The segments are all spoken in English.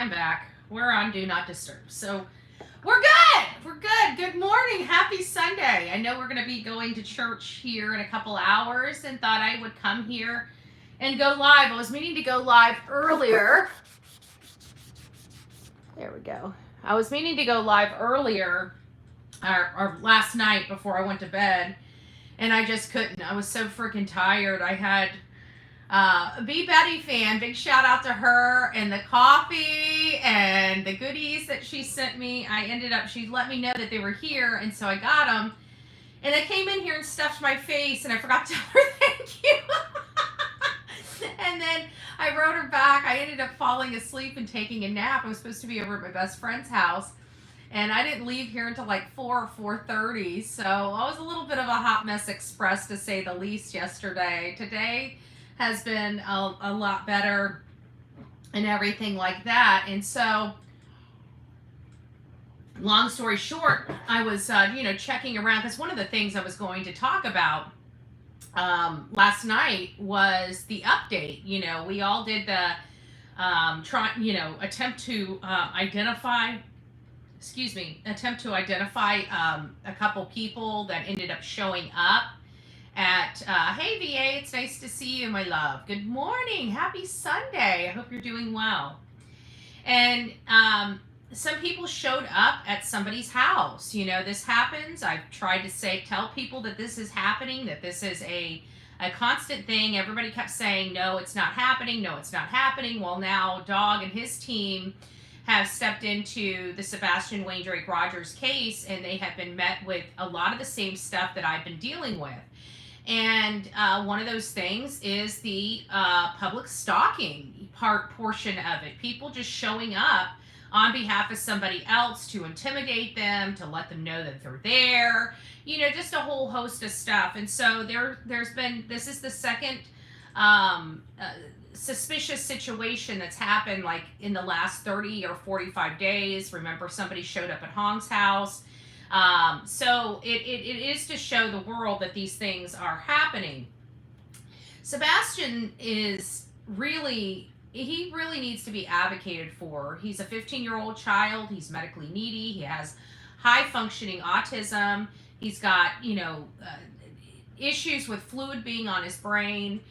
I'm back. We're on Do Not Disturb. So we're good. We're good. Good morning. Happy Sunday. I know we're going to be going to church here in a couple hours and thought I would come here and go live. I was meaning to go live earlier. There we go. I was meaning to go live earlier or last night before I went to bed, and I just couldn't. I was so freaking tired. I had Be Betty fan, big shout out to her and the coffee and the goodies that she sent me. She let me know that they were here, and so I got them. And I came in here and stuffed my face, and I forgot to tell her thank you. And then I wrote her back. I ended up falling asleep and taking a nap. I was supposed to be over at my best friend's house, and I didn't leave here until like 4 or 4:30. So I was a little bit of a hot mess express, to say the least, yesterday. Today has been a lot better and everything like that. And so, long story short, I was, checking around, because one of the things I was going to talk about last night was the update. We all did the attempt to identify a couple people that ended up showing up at hey VA, it's nice to see you, my love. Good morning, happy Sunday. I hope you're doing well. And some people showed up at somebody's house. This happens. I've tried to tell people that this is happening, that this is a constant thing. Everybody kept saying, no, it's not happening. No, it's not happening. Well, now Dog and his team have stepped into the Sebastian Rogers case, and they have been met with a lot of the same stuff that I've been dealing with. And one of those things is the public stalking portion of it. People just showing up on behalf of somebody else to intimidate them, to let them know that they're there, just a whole host of stuff. And so this is the second suspicious situation that's happened like in the last 30 or 45 days. Remember, somebody showed up at Hong's house. So it is to show the world that these things are happening. Sebastian he really needs to be advocated for. He's a 15-year-old child. He's medically needy. He has high functioning autism. He's got, issues with fluid being on his brain.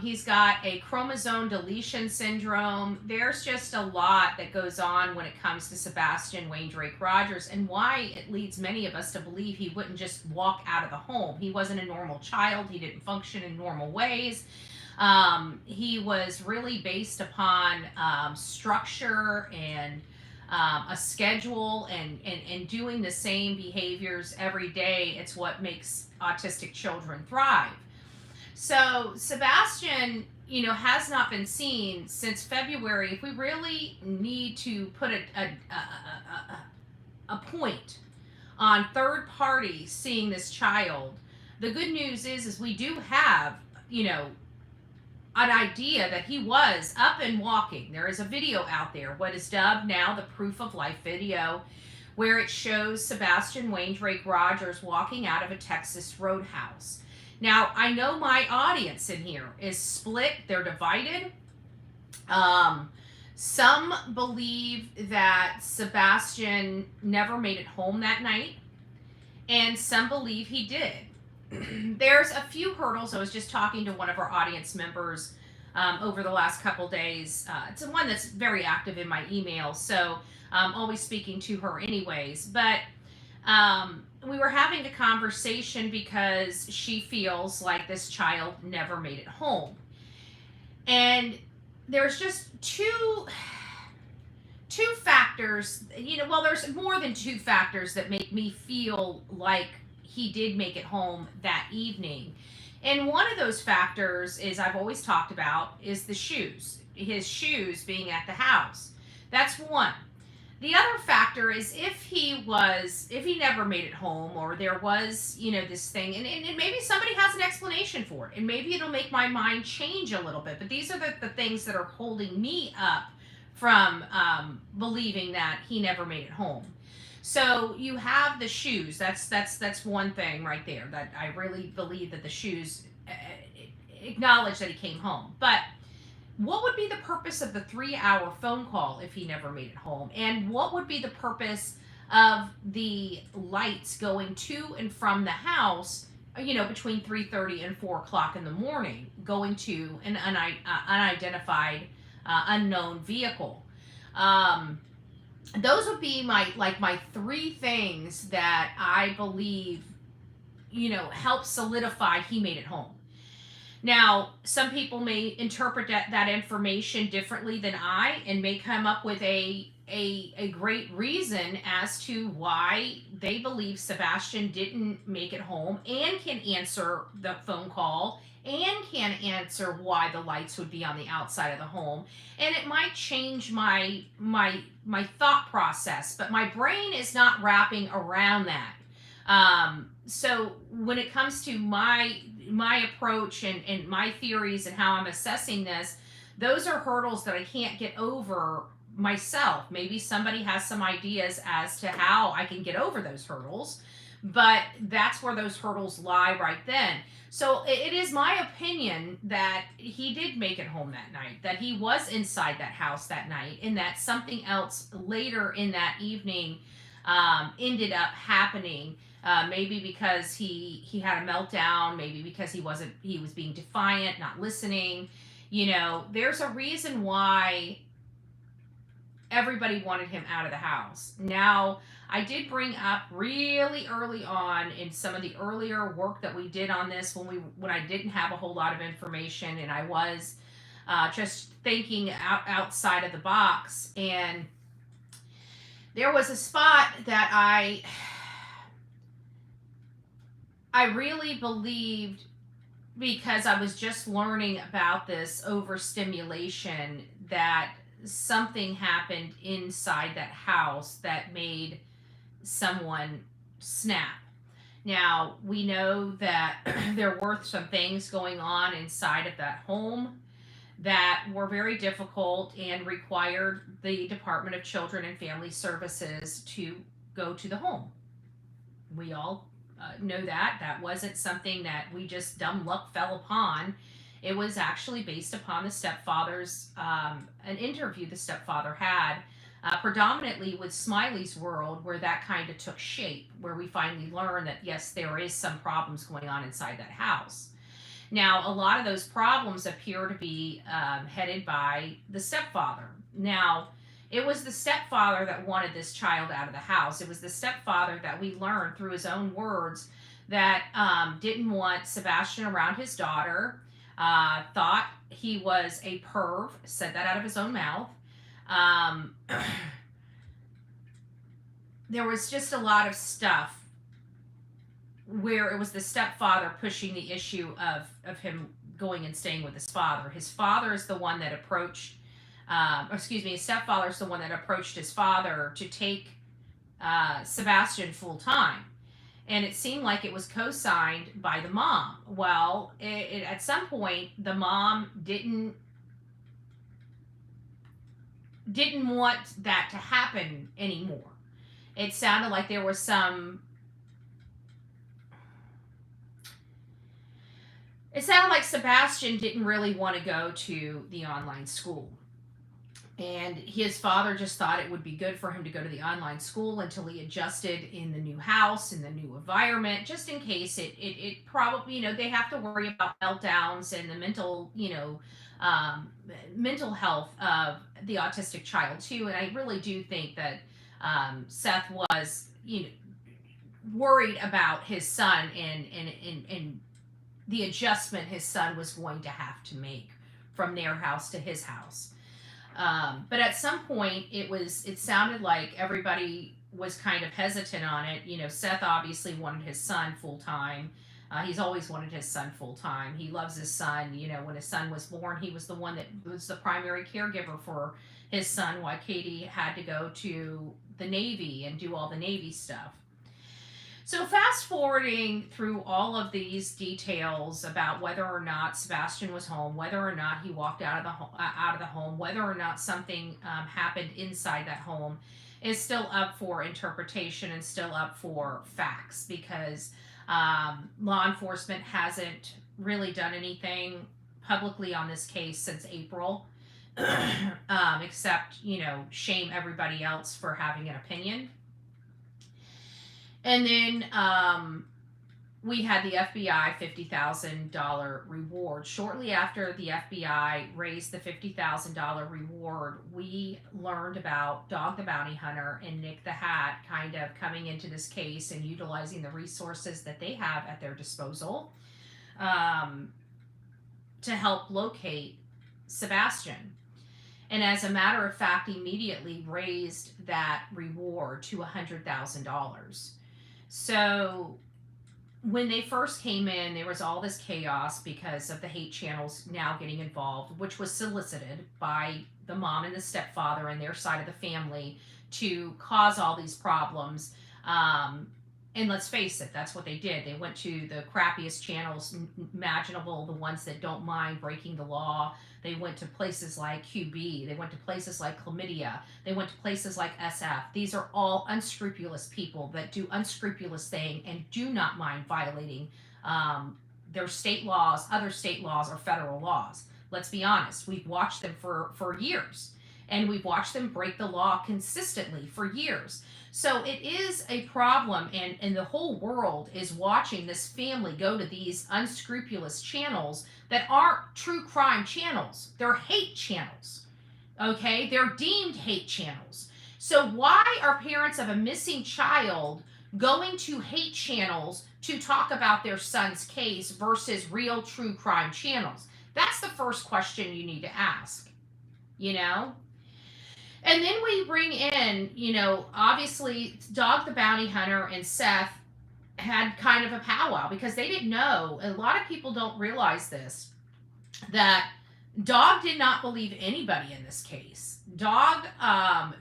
He's got a chromosome deletion syndrome. There's just a lot that goes on when it comes to Sebastian Rogers, and why it leads many of us to believe he wouldn't just walk out of the home. He wasn't a normal child. He didn't function in normal ways. He was really based upon structure and a schedule and doing the same behaviors every day. It's what makes autistic children thrive. So Sebastian, has not been seen since February. If we really need to put a point on third parties seeing this child, the good news is we do have, an idea that he was up and walking. There is a video out there, what is dubbed now the proof of life video, where it shows Sebastian Rogers walking out of a Texas roadhouse. Now, I know my audience in here is split. They're divided. Some believe that Sebastian never made it home that night, and some believe he did. There's a few hurdles. I was just talking to one of our audience members over the last couple days. It's one that's very active in my email, so I'm always speaking to her anyways. But we were having a conversation because she feels like this child never made it home. And there's just two factors, there's more than two factors that make me feel like he did make it home that evening. And one of those factors is, I've always talked about, is the shoes. His shoes being at the house. That's one. The other factor is if he never made it home, or there was, this thing, and maybe somebody has an explanation for it, and maybe it'll make my mind change a little bit, but these are the things that are holding me up from believing that he never made it home. So you have the shoes. That's one thing right there, that I really believe that the shoes acknowledge that he came home. But what would be the purpose of the 3-hour phone call if he never made it home? And what would be the purpose of the lights going to and from the house, between 3:30 and 4 o'clock in the morning, going to an unidentified, unknown vehicle? Um, those would be my three things that I believe, help solidify he made it home. Now, some people may interpret that information differently than I, and may come up with a great reason as to why they believe Sebastian didn't make it home, and can answer the phone call, and can answer why the lights would be on the outside of the home. And it might change my thought process, but my brain is not wrapping around that. So when it comes to my approach and my theories and how I'm assessing this, those are hurdles that I can't get over myself. Maybe somebody has some ideas as to how I can get over those hurdles, but that's where those hurdles lie right then. So it is my opinion that he did make it home that night, that he was inside that house that night, and that something else later in that evening ended up happening. Maybe because he had a meltdown, maybe because he was being defiant, not listening. There's a reason why everybody wanted him out of the house. Now, I did bring up really early on in some of the earlier work that we did on this, when I didn't have a whole lot of information, and I was just thinking outside of the box. And there was a spot that I really believed, because I was just learning about this overstimulation, that something happened inside that house that made someone snap. Now, we know that there were some things going on inside of that home that were very difficult and required the Department of Children and Family Services to go to the home. We all know that wasn't something that we just dumb luck fell upon. It was actually based upon the stepfather's an interview the stepfather had, predominantly with Smiley's World, where that kind of took shape, where we finally learned that yes, there is some problems going on inside that house. Now, a lot of those problems appear to be headed by the stepfather. Now, it was the stepfather that wanted this child out of the house. It was the stepfather that we learned through his own words that didn't want Sebastian around his daughter, thought he was a perv, said that out of his own mouth. There was just a lot of stuff where it was the stepfather pushing the issue of him going and staying with his father. His father is the one that approached his stepfather's the one that approached his father to take Sebastian full time. And it seemed like it was co-signed by the mom. Well, at some point, the mom didn't want that to happen anymore. It sounded like there was it sounded like Sebastian didn't really want to go to the online school. And his father just thought it would be good for him to go to the online school until he adjusted in the new house, in the new environment, just in case it probably, they have to worry about meltdowns and the mental health of the autistic child too. And I really do think that Seth was, worried about his son and the adjustment his son was going to have to make from their house to his house. But at some point, it sounded like everybody was kind of hesitant on it. Seth obviously wanted his son full time. He's always wanted his son full time. He loves his son. When his son was born, he was the one that was the primary caregiver for his son, while Katie had to go to the Navy and do all the Navy stuff. So fast forwarding through all of these details about whether or not Sebastian was home, whether or not he walked out of the home, whether or not something happened inside that home, is still up for interpretation and still up for facts, because law enforcement hasn't really done anything publicly on this case since April, except, shame everybody else for having an opinion. And then we had the FBI $50,000 reward. Shortly after the FBI raised the $50,000 reward, we learned about Dog the Bounty Hunter and Nick the Hat kind of coming into this case and utilizing the resources that they have at their disposal to help locate Sebastian. And as a matter of fact, immediately raised that reward to $100,000. So when they first came in, there was all this chaos because of the hate channels now getting involved, which was solicited by the mom and the stepfather and their side of the family to cause all these problems. And let's face it, that's what they did. They went to the crappiest channels imaginable, the ones that don't mind breaking the law. They went to places like QB. They went to places like Chlamydia. They went to places like SF. These are all unscrupulous people that do unscrupulous things and do not mind violating their state laws, other state laws, or federal laws. Let's be honest. We've watched them for years, and we've watched them break the law consistently for years. So it is a problem, and the whole world is watching this family go to these unscrupulous channels that aren't true crime channels. They're hate channels, okay? They're deemed hate channels. So why are parents of a missing child going to hate channels to talk about their son's case versus real true crime channels? That's the first question you need to ask, And then we bring in, obviously Dog the Bounty Hunter and Seth had kind of a powwow because they didn't know. A lot of people don't realize this, that Dog did not believe anybody in this case. Dog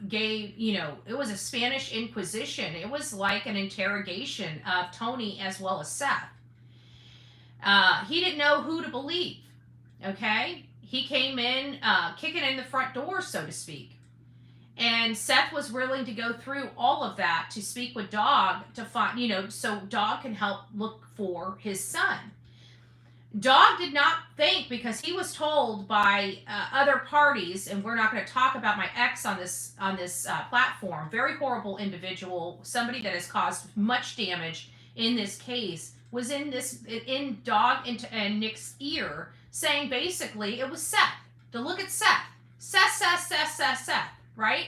gave, it was a Spanish Inquisition. It was like an interrogation of Tony as well as Seth. He didn't know who to believe, okay? He came in kicking in the front door, so to speak. And Seth was willing to go through all of that to speak with Dog to find, so Dog can help look for his son. Dog did not think, because he was told by other parties, and we're not going to talk about my ex on this platform, very horrible individual, somebody that has caused much damage in this case, was in Dog and Nick's ear, saying basically it was Seth. To look at Seth, right?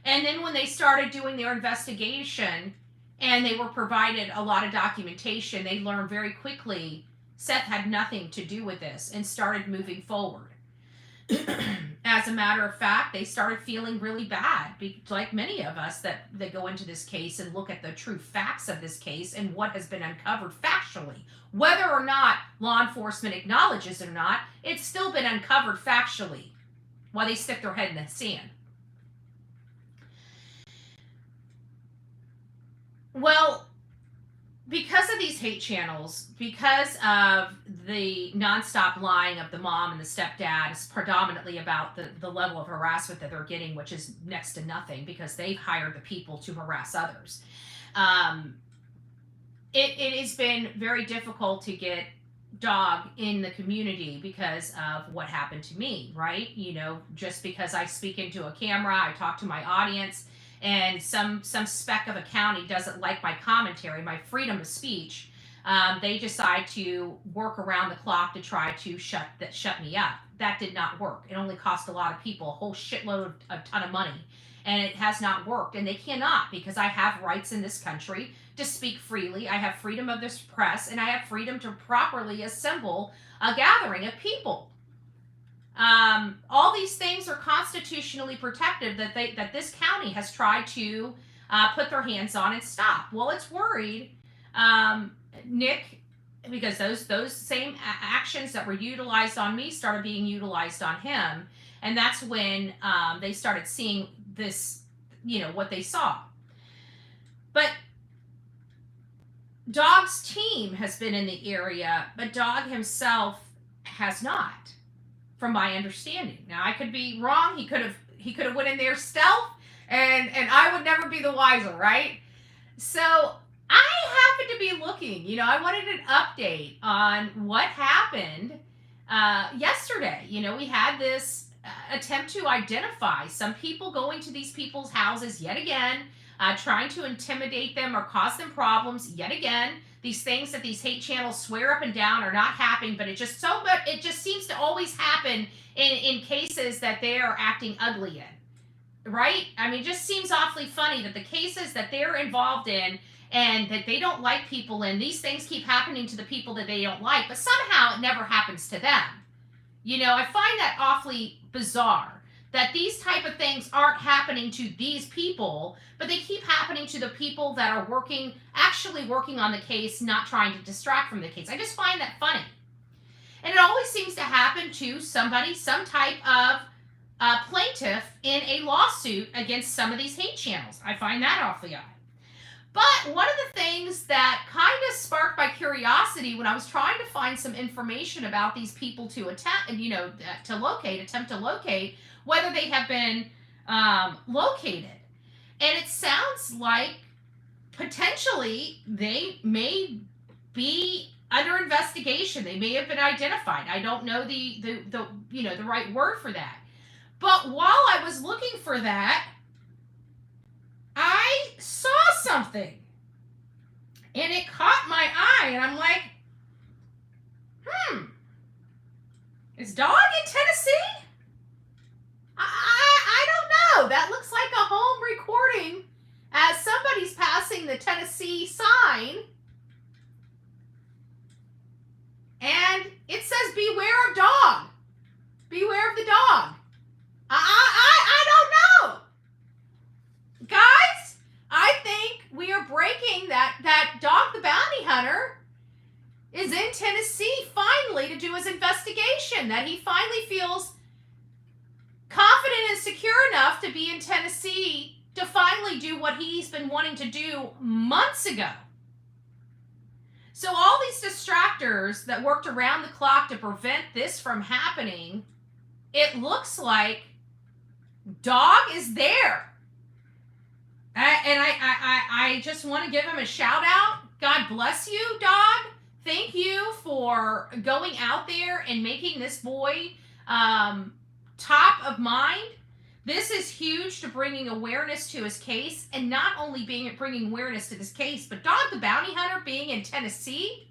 And then when they started doing their investigation and they were provided a lot of documentation, they learned very quickly Seth had nothing to do with this and started moving forward. As a matter of fact, they started feeling really bad, like many of us that go into this case and look at the true facts of this case and what has been uncovered factually. Whether or not law enforcement acknowledges it or not, it's still been uncovered factually while they stick their head in the sand. Well, because of these hate channels, because of the nonstop lying of the mom and the stepdad, is predominantly about the level of harassment that they're getting, which is next to nothing because they've hired the people to harass others. It has been very difficult to get Dog in the community because of what happened to me, right? Just because I speak into a camera, I talk to my audience, and some speck of a county doesn't like my commentary, my freedom of speech, they decide to work around the clock to try to shut me up. That did not work. It only cost a lot of people a whole shitload, a ton of money, and it has not worked. And they cannot, because I have rights in this country to speak freely. I have freedom of this press, and I have freedom to properly assemble a gathering of people. All these things are constitutionally protected that this county has tried to put their hands on and stop. Well, it's worried, Nick, because those same actions that were utilized on me started being utilized on him, and that's when they started seeing this, what they saw. But Dog's team has been in the area, but Dog himself has not, from my understanding. Now, I could be wrong. He could have went in there stealth, and I would never be the wiser, right? So I happened to be looking. I wanted an update on what happened yesterday. You know, we had this attempt to identify some people going to these people's houses yet again, trying to intimidate them or cause them problems yet again. These things that these hate channels swear up and down are not happening, but it just seems to always happen in cases that they are acting ugly in, right? I mean, it just seems awfully funny that the cases that they're involved in and that they don't like people in, these things keep happening to the people that they don't like, but somehow it never happens to them. You know, I find that awfully bizarre that these type of things aren't happening to these people, but they keep happening to the people that are actually working on the case, not trying to distract from the case. I just find that funny. And it always seems to happen to somebody, some type of plaintiff in a lawsuit against some of these hate channels. I find that awfully odd. But one of the things that kind of sparked my curiosity when I was trying to find some information about these people to attempt to locate whether they have been located. And it sounds like potentially they may be under investigation. They may have been identified. I don't know the right word for that. But while I was looking for that, I saw something and it caught my eye, and I'm like, is dog in Tennessee? I don't know. That looks like a home recording as somebody's passing the Tennessee sign, and it says beware of dog. Beware of the dog. I don't know. Guys, I think we are breaking that Dog the Bounty Hunter is in Tennessee finally to do his investigation, that he finally feels confident and secure enough to be in Tennessee to finally do what he's been wanting to do months ago. So all these distractors that worked around the clock to prevent this from happening, it looks like dog is there. And I just want to give him a shout out. God bless you, dog. Thank you for going out there and making this boy top of mind. This is huge to bringing awareness to his case, and not only bringing awareness to this case, but Dog the Bounty Hunter being in Tennessee,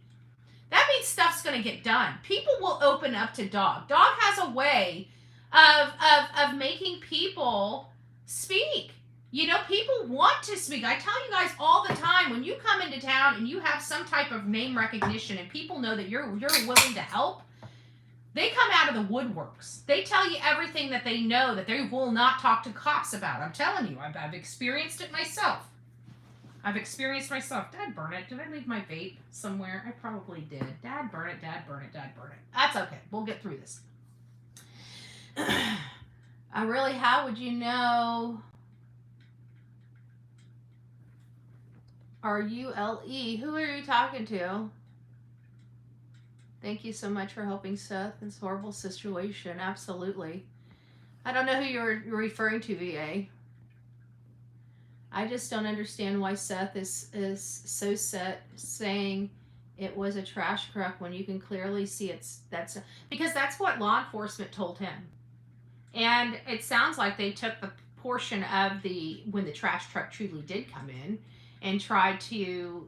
that means stuff's going to get done. People will open up to Dog. Dog has a way of making people speak. You know, people want to speak. I tell you guys all the time, when you come into town and you have some type of name recognition and people know that you're willing to help, they come out of the woodworks. They tell you everything that they know that they will not talk to cops about. I'm telling you, I've experienced it myself. Dad, burn it. Did I leave my vape somewhere? I probably did. Dad, burn it. Dad, burn it. Dad, burn it. That's okay. We'll get through this. How would you know? RULE. Who are you talking to? Thank you so much for helping Seth in this horrible situation. Absolutely. I don't know who you're referring to, VA. I just don't understand why Seth is so set saying it was a trash truck when you can clearly see because that's what law enforcement told him. And it sounds like they took the portion of when the trash truck truly did come in and tried to,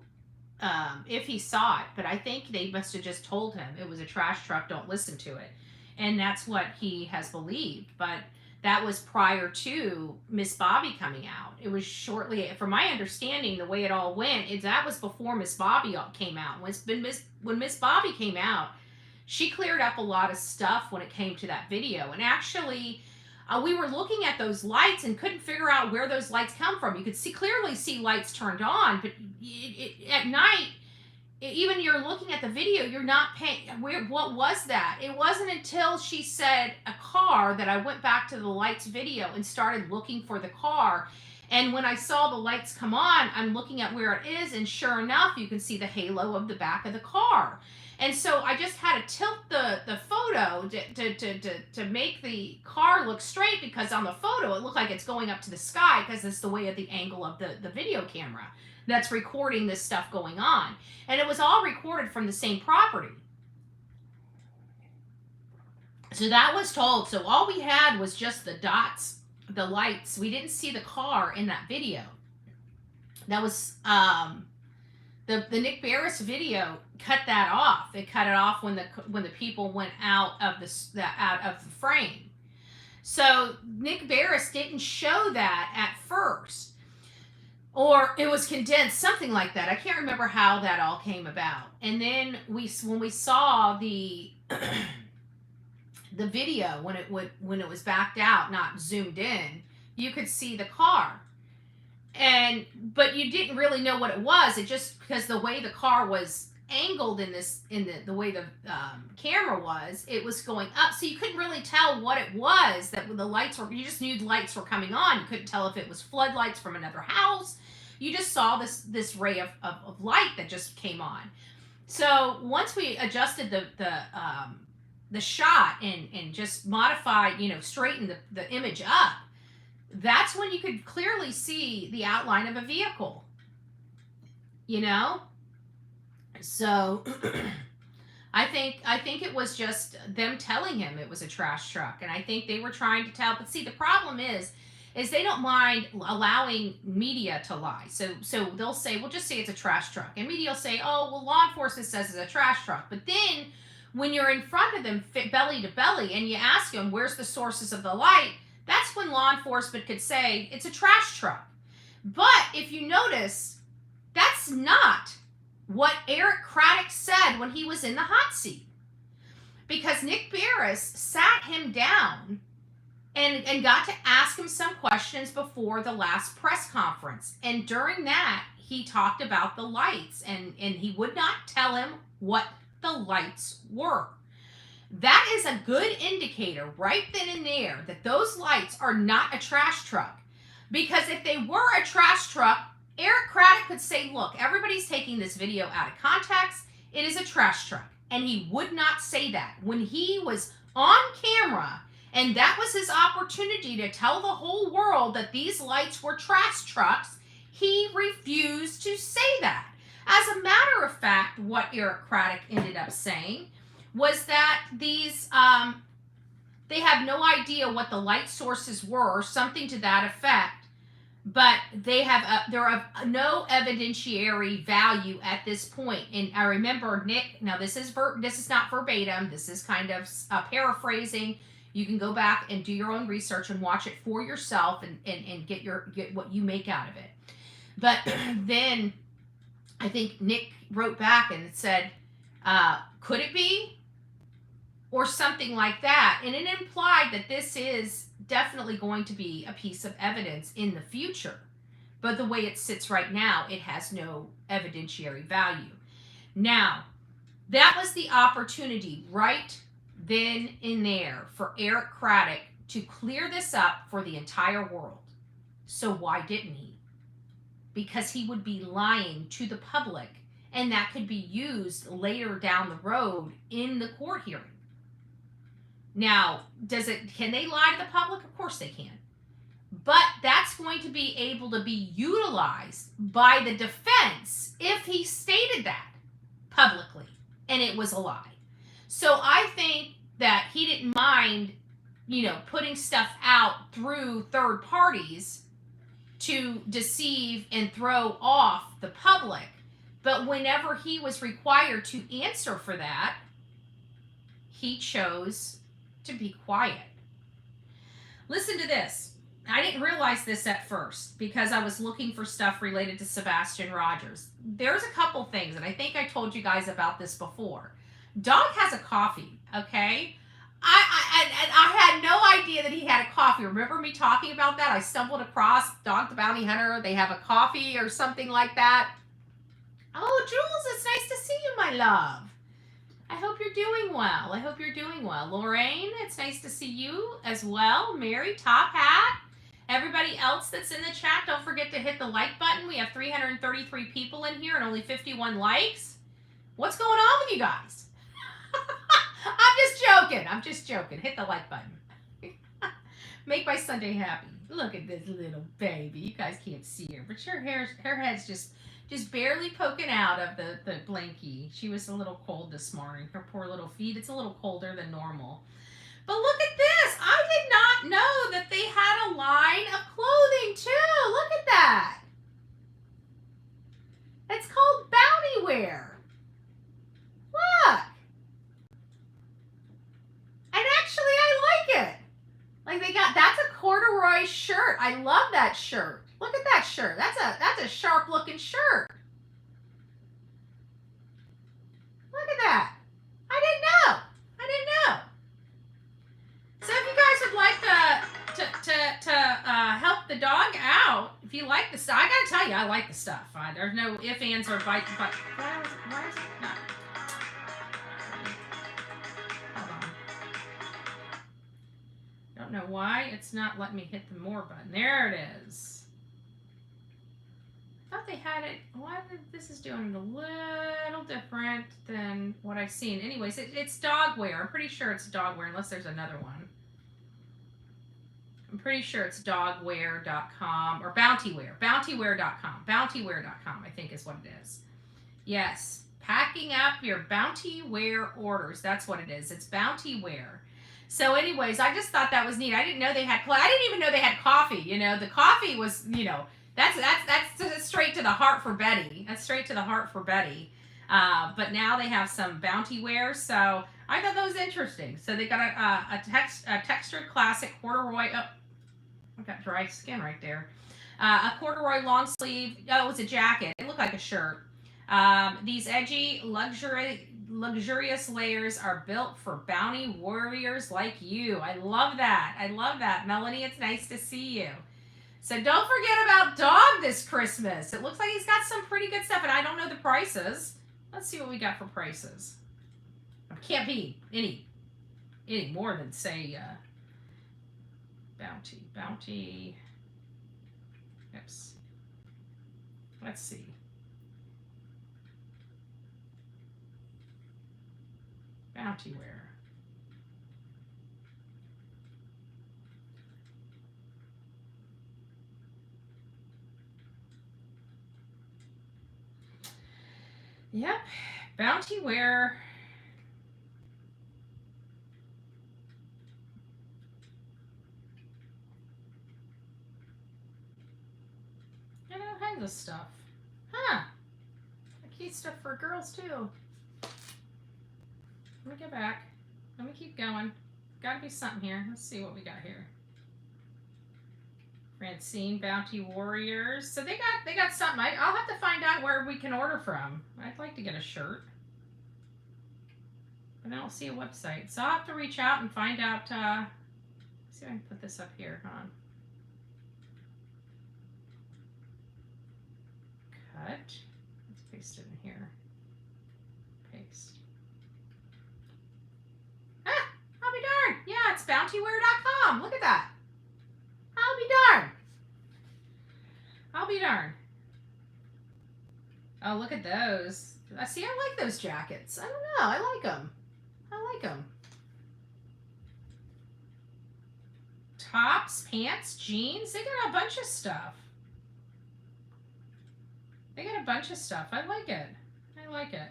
if he saw it, but I think they must have just told him it was a trash truck, don't listen to it. And that's what he has believed. But that was prior to Miss Bobby coming out. It was shortly, from my understanding, the way it all went, that was before Miss Bobby came out. When Miss Bobby came out, she cleared up a lot of stuff when it came to that video. And actually, we were looking at those lights and couldn't figure out where those lights come from. You could clearly see lights turned on, but at night, even you're looking at the video, you're not paying. What was that? It wasn't until she said a car that I went back to the lights video and started looking for the car. And when I saw the lights come on, I'm looking at where it is, and sure enough, you can see the halo of the back of the car. And so I just had to tilt the photo to make the car look straight, because on the photo it looked like it's going up to the sky because it's the way of the angle of the video camera that's recording this stuff going on. And it was all recorded from the same property. So that was told. So all we had was just the dots, the lights. We didn't see the car in that video. That was the Nick Barris video cut that off. It cut it off when the people went out of out of the frame. So Nick Barris didn't show that at first, or it was condensed, something like that. I can't remember how that all came about. And then when we saw the the video when it was backed out, not zoomed in, you could see the car. But you didn't really know what it was. It just, because the way the car was angled in the way the camera was, it was going up, so you couldn't really tell what it was. That the lights were, you just knew the lights were coming on. You couldn't tell if it was floodlights from another house. You just saw this ray of light that just came on. So once we adjusted the shot and just modified, straightened the image up, that's when you could clearly see the outline of a vehicle, So I think it was just them telling him it was a trash truck, and I think they were trying to tell. But see, the problem is they don't mind allowing media to lie. So they'll say, we'll just say it's a trash truck, and media will say, oh, well, law enforcement says it's a trash truck. But then when you're in front of them, belly to belly, and you ask them, where's the sources of the light? That's when law enforcement could say it's a trash truck. But if you notice, that's not what Eric Craddock said when he was in the hot seat. Because Nick Barris sat him down and got to ask him some questions before the last press conference. And during that, he talked about the lights, and he would not tell him what the lights were. That is a good indicator right then and there that those lights are not a trash truck. Because if they were a trash truck, Eric Craddock could say, look, everybody's taking this video out of context. It is a trash truck. And he would not say that. When he was on camera, and that was his opportunity to tell the whole world that these lights were trash trucks, he refused to say that. As a matter of fact, what Eric Craddock ended up saying was that these, they have no idea what the light sources were, or something to that effect, but they're of no evidentiary value at this point. And I remember Nick, now this is not verbatim, this is kind of paraphrasing. You can go back and do your own research and watch it for yourself and get what you make out of it. But then I think Nick wrote back and said, could it be? Or something like that. And it implied that this is definitely going to be a piece of evidence in the future. But the way it sits right now, it has no evidentiary value. Now, that was the opportunity right then and there for Eric Craddock to clear this up for the entire world. So why didn't he? Because he would be lying to the public, and that could be used later down the road in the court hearing. Now, can they lie to the public? Of course they can. But that's going to be able to be utilized by the defense if he stated that publicly and it was a lie. So I think that he didn't mind, putting stuff out through third parties to deceive and throw off the public. But whenever he was required to answer for that, he chose to be quiet. Listen to this. I didn't realize this at first because I was looking for stuff related to Sebastian Rogers. There's a couple things, and I think I told you guys about this before. Dog has a coffee, okay? I had no idea that he had a coffee. Remember me talking about that? I stumbled across Dog the Bounty Hunter. They have a coffee or something like that. Oh, Jules, it's nice to see you, my love. I hope you're doing well. Lorraine, it's nice to see you as well. Mary, Top Hat. Everybody else that's in the chat, don't forget to hit the like button. We have 333 people in here and only 51 likes. What's going on with you guys? I'm just joking. Hit the like button. Make my Sunday happy. Look at this little baby. You guys can't see her, but her head's just barely poking out of the blankie. She was a little cold this morning. Her poor little feet. It's a little colder than normal. But look at this. I did not know that they had a line of clothing too. Look at that. It's called Bounty Wear. Look. And actually I like it. Like that's a corduroy shirt. I love that shirt. Look at that shirt. That's a sharp looking shirt. Look at that. I didn't know. So if you guys would like to help the dog out, if you like the stuff, I gotta tell you, I like the stuff. There's no ifs, ands, or buts. But why is it not? Hold on. Don't know why it's not letting me hit the more button. There it is. I thought they had it. This is doing it a little different than what I've seen. Anyways, it's dog wear. I'm pretty sure it's dog wear, unless there's another one. I'm pretty sure it's dogwear.com or bountywear. Bountywear.com. Bountywear.com, I think is what it is. Yes. Packing up your Bounty Wear orders. That's what it is. It's Bounty Wear. So anyways, I just thought that was neat. I didn't know they had I didn't even know they had coffee. You know, the coffee was, you know, that's straight to the heart for Betty. That's straight to the heart for Betty. But now they have some Bounty Wear. So I thought that was interesting. So they got a textured classic corduroy. Oh, I've got dry skin right there. A corduroy long sleeve. Oh, it was a jacket. It looked like a shirt. These edgy, luxurious layers are built for bounty warriors like you. I love that. I love that. Melanie, it's nice to see you. So don't forget about Dog this Christmas. It looks like he's got some pretty good stuff, and I don't know the prices. Let's see what we got for prices. It can't be any more than, say, Bounty. Oops. Let's see. Bounty Wear. Yep, Bounty Wear. And all kinds of stuff. Huh. Cute stuff for girls too. Let me go back. Let me keep going. Gotta be something here. Let's see what we got here. Francine Bounty Warriors. So they got something. I'll have to find out where we can order from. I'd like to get a shirt, but I don't see a website. So I'll have to reach out and find out. See if I can put this up here. Hold on. Cut. Let's paste it in here. Paste. Ah, I'll be darned. Yeah, it's bountywear.com. Look at that. I'll be darned. I'll be darned. Oh, look at those. See, I like those jackets. I don't know. I like them. I like them. Tops, pants, jeans. They got a bunch of stuff. They got a bunch of stuff. I like it. I like it.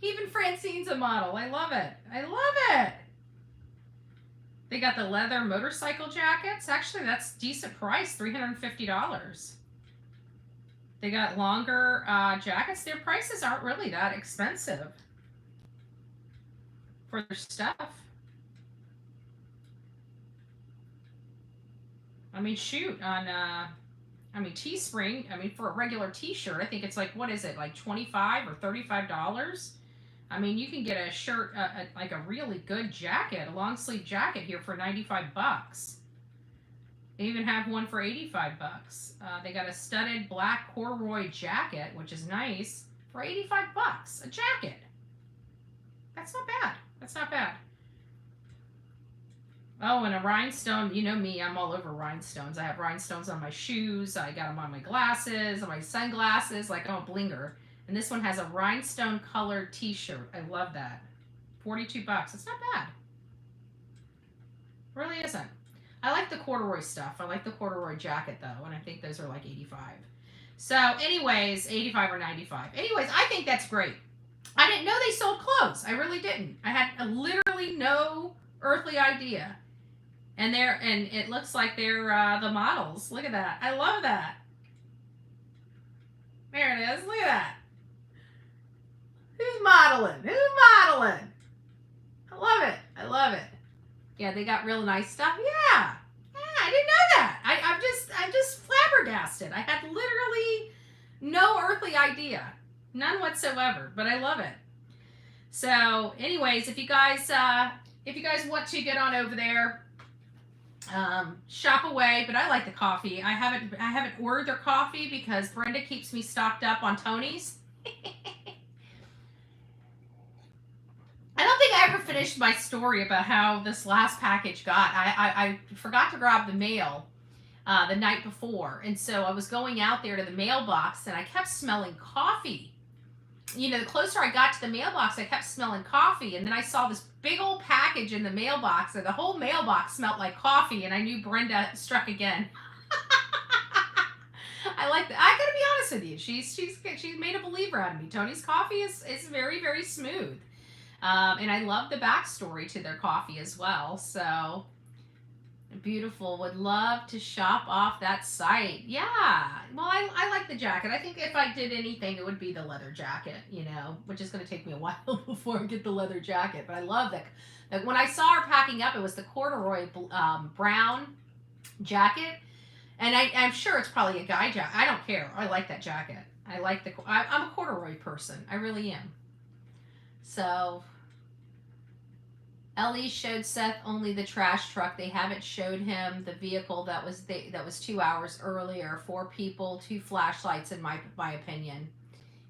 Even Francine's a model. I love it. I love it. They got the leather motorcycle jackets. Actually, that's decent price, $350. They got longer jackets. Their prices aren't really that expensive for their stuff. I mean, shoot, on, Teespring, for a regular t-shirt, I think it's like, what is it, like $25 or $35? I mean, you can get a shirt, like a really good jacket, a long sleeve jacket here for $95. They even have one for $85. They got a studded black corduroy jacket, which is nice, for $85. A jacket. That's not bad. That's not bad. Oh, and a rhinestone. You know me, I'm all over rhinestones. I have rhinestones on my shoes. I got them on my glasses, on my sunglasses, like I'm a blinger. And this one has a rhinestone colored t-shirt. I love that. $42. It's not bad. Really isn't. I like the corduroy stuff. I like the corduroy jacket though, and I think those are like $85. So anyways, $85 or $95. Anyways, I think that's great. I didn't know they sold clothes. I really didn't. I had literally no earthly idea. And it looks like they're the models. Look at that. I love that. There it is. Look at that. Who's modeling? Who's modeling? I love it. I love it. Yeah, they got real nice stuff. Yeah. Yeah, I didn't know that. I'm just flabbergasted. I had literally no earthly idea. None whatsoever, but I love it. So, anyways, if you guys want to get on over there, shop away. But I like the coffee. I haven't ordered their coffee because Brenda keeps me stocked up on Tony's. I don't think I ever finished my story about how this last package got. I forgot to grab the mail the night before, and so I was going out there to the mailbox, and I kept smelling coffee. You know, the closer I got to the mailbox, I kept smelling coffee, and then I saw this big old package in the mailbox, and the whole mailbox smelled like coffee, and I knew Brenda struck again. I like that. I gotta be honest with you. She's made a believer out of me. Tony's coffee is very, very smooth. And I love the backstory to their coffee as well. So beautiful. Would love to shop off that site. Yeah. Well, I like the jacket. I think if I did anything, it would be the leather jacket, you know, which is going to take me a while before I get the leather jacket. But I love that when I saw her packing up, it was the corduroy brown jacket. And I'm sure it's probably a guy jacket. I don't care. I like that jacket. I'm a corduroy person. I really am. So Ellie showed Seth only the trash truck. They haven't showed him the vehicle that was 2 hours earlier. 4 people, 2 flashlights, in my opinion.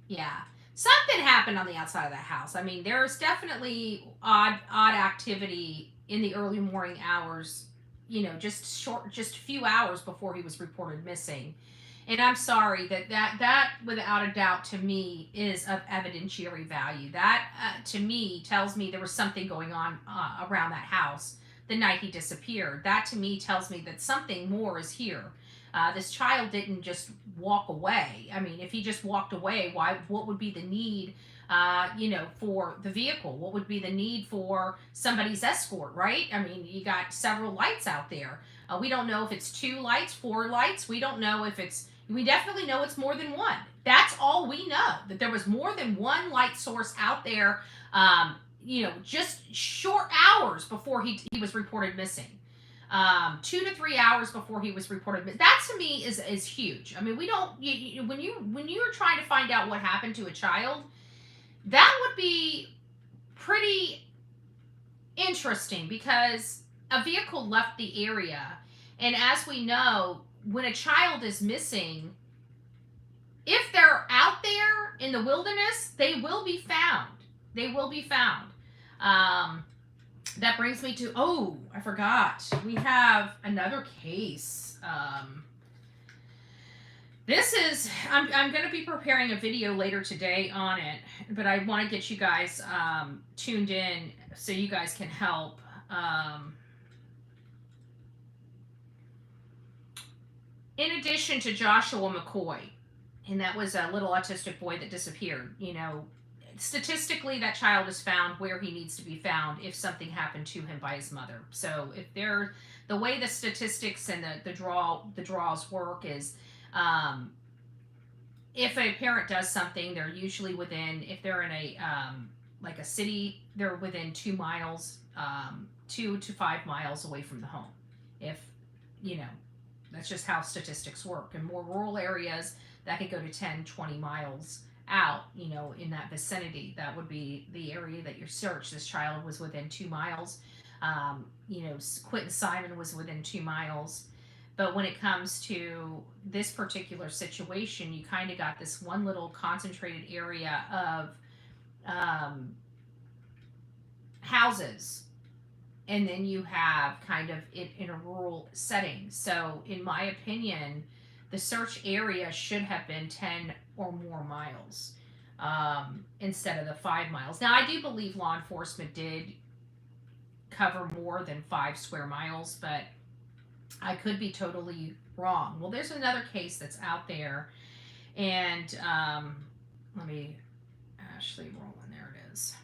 Yeah, something happened on the outside of that house. I mean, there's definitely odd activity in the early morning hours. You know, just a few hours before he was reported missing. And I'm sorry that without a doubt to me is of evidentiary value. That to me tells me there was something going on around that house the night he disappeared. That to me tells me that something more is here. This child didn't just walk away. I mean, if he just walked away, what would be the need, for the vehicle? What would be the need for somebody's escort, right? I mean, you got several lights out there. We don't know if it's 2 lights, 4 lights. We don't know if we definitely know it's more than one. That's all we know, that there was more than one light source out there, just short hours before he was reported missing. 2 to 3 hours before he was reported missing. That to me is huge. I mean, when you're trying to find out what happened to a child, that would be pretty interesting because a vehicle left the area. And as we know, when a child is missing, if they're out there in the wilderness, they will be found. They will be found. That brings me to, I forgot. We have another case. I'm going to be preparing a video later today on it, but I want to get you guys tuned in so you guys can help. In addition to Joshua McCoy, and that was a little autistic boy that disappeared, you know, statistically that child is found where he needs to be found if something happened to him by his mother. So if the way the statistics and the draws work is, if a parent does something, they're usually within, if they're in a like a city, they're within 2 miles, 2 to 5 miles away from the home. If that's just how statistics work. In more rural areas, that could go to 10, 20 miles out, in that vicinity. That would be the area that you search. This child was within 2 miles. Quentin Simon was within 2 miles. But when it comes to this particular situation, you kind of got this one little concentrated area of houses. And then you have kind of it in a rural setting. So in my opinion, the search area should have been 10 or more miles instead of the 5 miles. Now, I do believe law enforcement did cover more than 5 square miles, but I could be totally wrong. Well, there's another case that's out there, and let me actually roll in there is.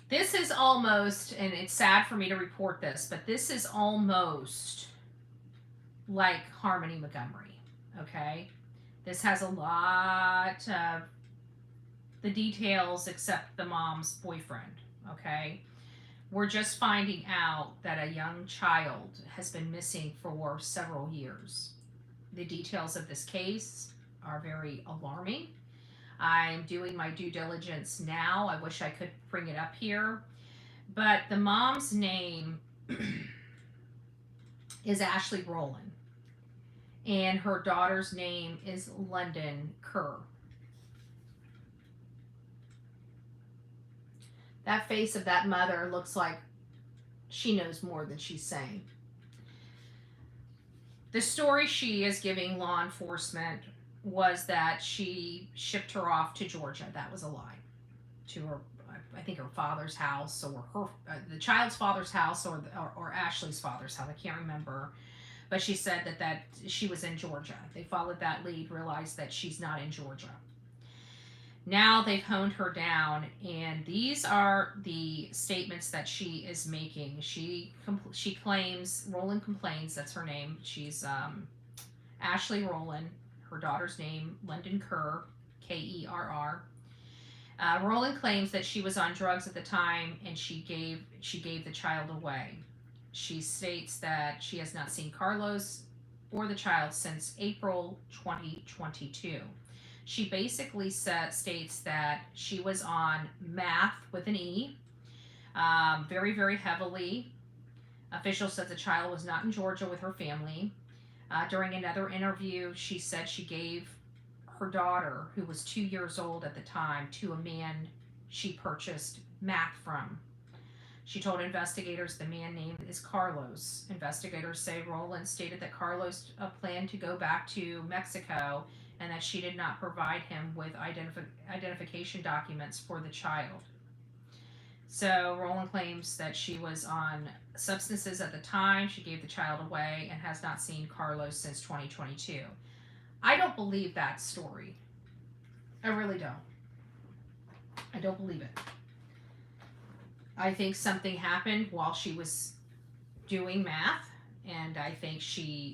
This is almost, and it's sad for me to report this, but this is almost like Harmony Montgomery, okay? This has a lot of the details except the mom's boyfriend, okay? We're just finding out that a young child has been missing for several years. The details of this case are very alarming. I'm doing my due diligence now. I wish I could bring it up here. But the mom's name is Ashley Rowland. And her daughter's name is London Cerr. That face of that mother looks like she knows more than she's saying. The story she is giving law enforcement was that she shipped her off to Georgia. That was a lie. To her, I think her father's house, or her the child's father's house, or Ashley's father's house. I can't remember, but she said that she was in Georgia. They followed that lead, realized that she's not in Georgia. Now they've honed her down, and these are the statements that she is making. She claims, Rowland complains, that's her name. She's Ashley Rowland. Her daughter's name, London Cerr, Kerr. Rowland claims that she was on drugs at the time, and she gave the child away. She states that she has not seen Carlos or the child since April 2022. She basically states that she was on meth with an E, very, very heavily. Officials said the child was not in Georgia with her family. During another interview, she said she gave her daughter, who was 2 years old at the time, to a man she purchased meth from. She told investigators the man name is Carlos. Investigators say Rowland stated that Carlos planned to go back to Mexico and that she did not provide him with identification documents for the child. So Rowland claims that she was on substances at the time. She gave the child away and has not seen Carlos since 2022. I don't believe that story. I really don't. I don't believe it. I think something happened while she was doing math, and I think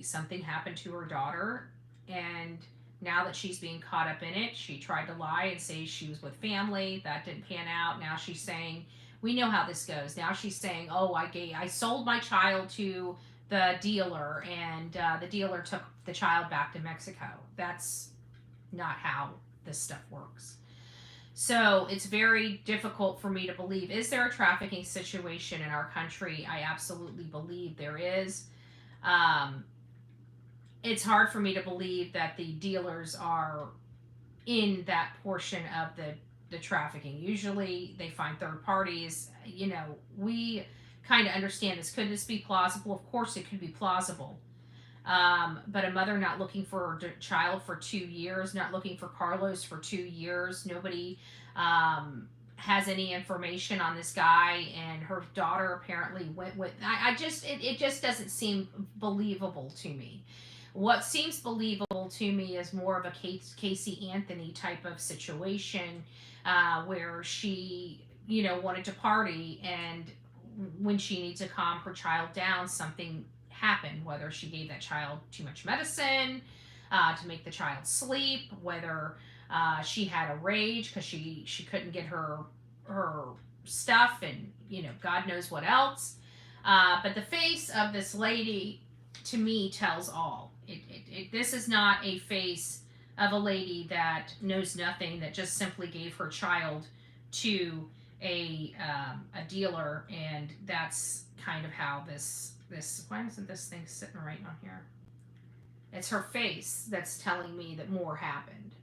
something happened to her daughter, and now that she's being caught up in it, she tried to lie and say she was with family. That didn't pan out. Now she's saying, we know how this goes. Now she's saying, oh, I sold my child to the dealer, and the dealer took the child back to Mexico. That's not how this stuff works. So it's very difficult for me to believe. Is there a trafficking situation in our country? I absolutely believe there is. It's hard for me to believe that the dealers are in that portion of the trafficking. Usually they find third parties. You know, we kind of understand this. Could this be plausible? Of course it could be plausible. But a mother not looking for a child for 2 years, not looking for Carlos for 2 years, nobody has any information on this guy, and her daughter apparently went with, it just doesn't seem believable to me. What seems believable to me is more of a Casey Anthony type of situation, where she, wanted to party, and when she needs to calm her child down, something happened, whether she gave that child too much medicine to make the child sleep, whether she had a rage because she couldn't get her stuff, and God knows what else. But the face of this lady, to me, tells all. This is not a face of a lady that knows nothing, that just simply gave her child to a dealer, and that's kind of how this why isn't this thing sitting right on here? It's her face that's telling me that more happened.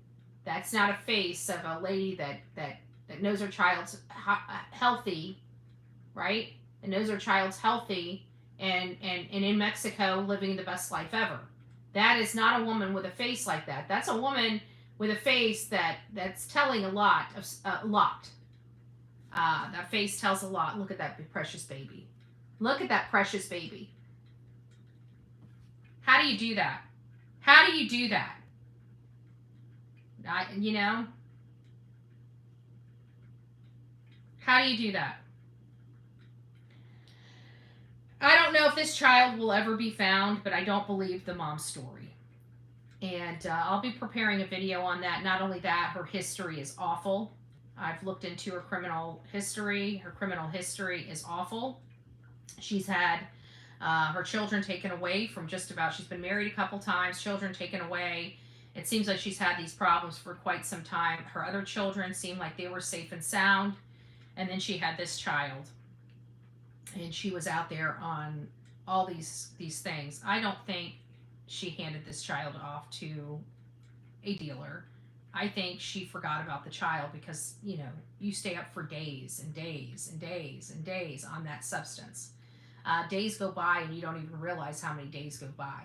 That's not a face of a lady that knows her child's healthy, right? And knows her child's healthy and in Mexico living the best life ever. That is not a woman with a face like that. That's a woman with a face that's telling a lot. That face tells a lot. Look at that precious baby. Look at that precious baby. How do you do that? How do you do that? How do you do that? I don't know if this child will ever be found, but I don't believe the mom's story. And I'll be preparing a video on that. Not only that, her history is awful. I've looked into her criminal history. Her criminal history is awful. She's had her children taken away from just about, she's been married a couple times, children taken away. It seems like she's had these problems for quite some time. Her other children seemed like they were safe and sound. And then she had this child. And she was out there on all these things. I don't think she handed this child off to a dealer. I think she forgot about the child because, you know, you stay up for days and days and days and days on that substance. Days go by and you don't even realize how many days go by.